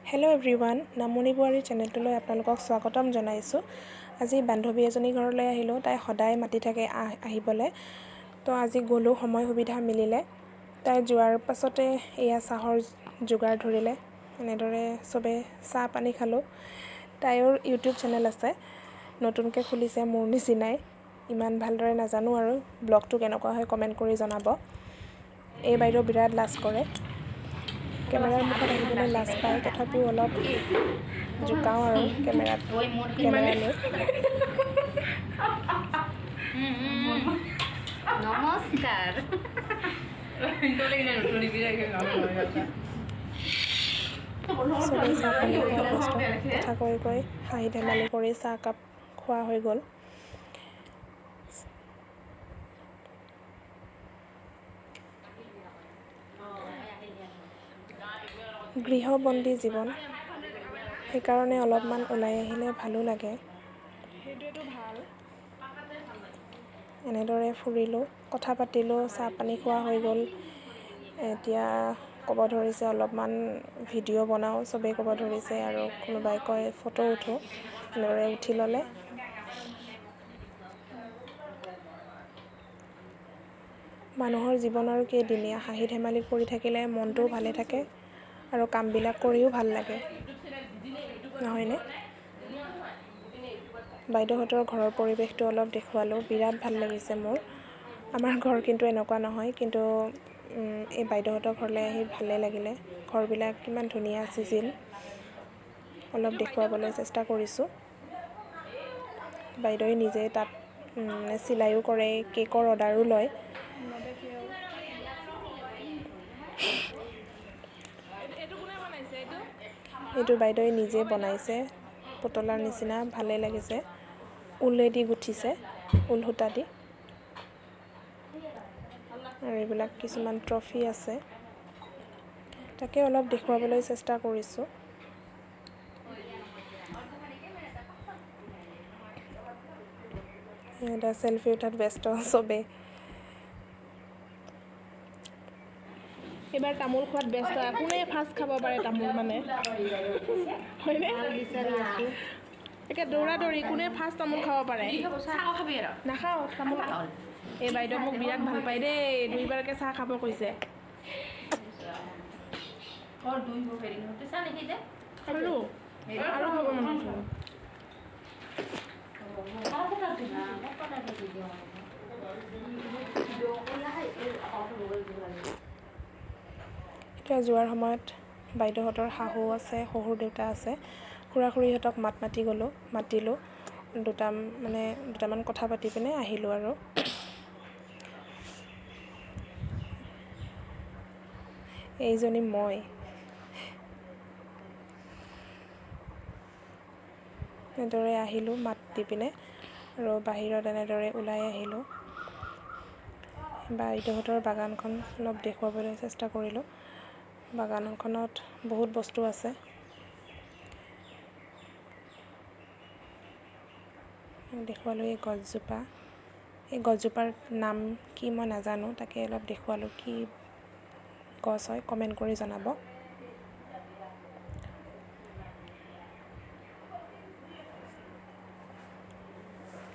Hello' everyone, নামনি বোৱাৰী চেনেলটোলৈ আপোনালোকক স্বাগতম জনাইছোঁ। আজি বান্ধৱী এজনী ঘৰলৈ আহিলোঁ। তাই সদায় মাতি থাকে আহিবলৈ। তো আজি গ'লোঁ, সময় সুবিধা মিলিলে। তাই যোৱাৰ পাছতে এয়া চাহৰ যোগাৰ ধৰিলে। এনেদৰে চবে চাহ পানী খালোঁ। তাইৰ ইউটিউব চেনেল আছে, নতুনকৈ খুলিছে, মোৰ নিচিনাই। ইমান ভালদৰে নাজানো আৰু ব্লগটো কেনেকুৱা হয় কমেণ্ট কৰি জনাব। এই বাইদেউ বিৰাট লাজ কৰে, কেমেৰাৰ মুখত আহিবলৈ লাজ পায়, তথাপিও অলপ জোকাওঁ আৰু কেমেৰালৈ। নমস্কাৰ। চবেই চাহ পানী খোৱা ব্যস্ত, কথা কৈ কৈ হাঁহি ধেমালি কৰি চাহকাপ খোৱা হৈ গ'ল। গৃহবন্দী জীৱন, সেইকাৰণে অলপমান ওলাই আহিলে ভালো লাগে। এনেদৰে ফুৰিলোঁ, কথা পাতিলোঁ, চাহ পানী খোৱা হৈ গ'ল। এতিয়া ক'ব ধৰিছে অলপমান ভিডিঅ' বনাওঁ, চবেই ক'ব ধৰিছে, আৰু কোনোবাই কয় ফটো উঠোঁ। এনেদৰে উঠি ল'লে। মানুহৰ জীৱন আৰু কেইদিনীয়া, হাঁহি ধেমালি কৰি থাকিলে মনটোও ভালে থাকে আৰু কামবিলাক কৰিও ভাল লাগে, নহয়নে? বাইদেউহঁতৰ ঘৰৰ পৰিৱেশটো অলপ দেখুৱালোঁ, বিৰাট ভাল লাগিছে মোৰ। আমাৰ ঘৰ কিন্তু এনেকুৱা নহয়, কিন্তু এই বাইদেউহঁতৰ ঘৰলৈ আহি ভালেই লাগিলে। ঘৰবিলাক কিমান ধুনীয়া, চিজিল। অলপ দেখুৱাবলৈ চেষ্টা কৰিছোঁ। বাইদেৱে নিজে তাত চিলাইও কৰে, কেকৰ অৰ্ডাৰো লয়। এইটো বাইদেৱে নিজে বনাইছে, পুতলাৰ নিচিনা, ভালেই লাগিছে। ঊলেদি গুঠিছে, ঊল সূতা দি। আৰু এইবিলাক কিছুমান ট্ৰফি আছে, তাকে অলপ দেখুৱাবলৈ চেষ্টা কৰিছোঁ। এটা চেলফি উঠাত ব্যস্ত চবেই। এইবাৰ তামোল খোৱাত ব্যস্ত, কোনে ফাৰ্ষ্ট খাব পাৰে তামোল, মানে হয়নে? একে দৌৰা দৌৰি, কোনে ফাৰ্ষ্ট তামোল খাব পাৰে। নাখাওঁ তামোল। এই বাইদেউ মোক বিৰাট ভাল পায় দেই, 2বাৰকৈ চাহ খাব কৈছে। খালোঁ, আৰু খাব মন গৈছে। এতিয়া যোৱাৰ সময়ত বাইদেউহঁতৰ শাহু আছে, শহুৰ দেউতা আছে, খুৰা খুৰীহঁতক মাতিলোঁ। দুটামান কথা পাতি পিনে আহিলোঁ আৰু। এইজনী মই। এনেদৰে আহিলোঁ মাত দি পিনে, আৰু বাহিৰত এনেদৰে ওলাই আহিলোঁ। বাইদেউহঁতৰ বাগানখন অলপ দেখুৱাবলৈ চেষ্টা কৰিলোঁ। বাগানখনত বহুত বস্তু আছে। দেখুৱালোঁ এই গছজোপা। এই গছজোপাৰ নাম কি মই নাজানো, তাকে অলপ দেখুৱালোঁ। কি গছ হয় কমেণ্ট কৰি জনাব।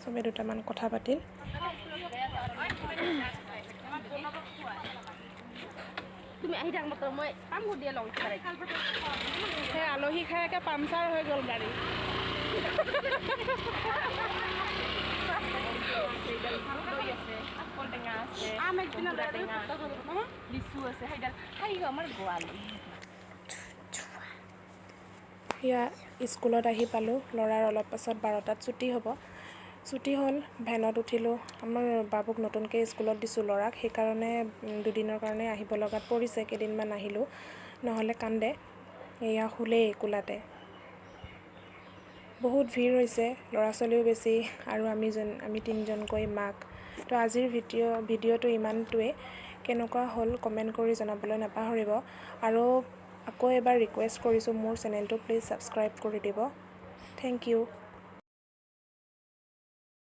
চবে দুটামান কথা পাতিল। তুমি আহি থাক মাত্ৰ, মই কাম কৰি দিয়ে লওঁ। সেই আলহী খাই একে পামচাৰ হৈ গ'ল গাড়ী। সেয়া স্কুলত আহি পালোঁ। ল'ৰাৰ অলপ পাছত 12টাত ছুটি হ'ব। ছুটি হ'ল, ভেনত উঠিলোঁ। আমাৰ বাবুক নতুনকৈ স্কুলত দিছোঁ ল'ৰাক, সেইকাৰণে দুদিনৰ কাৰণে আহিব লগাত পৰিছে। কেইদিনমান আহিলোঁ, নহ'লে কান্দে। এয়া শুলেই কোলাতে। বহুত ভিৰ হৈছে, ল'ৰা ছোৱালীও বেছি, আৰু আমি 3জনকৈ মাক। তো আজিৰ ভিডিঅ'টো ইমানটোৱে। কেনেকুৱা হ'ল কমেণ্ট কৰি জনাবলৈ নাপাহৰিব। আৰু আকৌ এবাৰ ৰিকুৱেষ্ট কৰিছোঁ, মোৰ চেনেলটো প্লিজ ছাবস্ক্ৰাইব কৰি দিব। Thank U.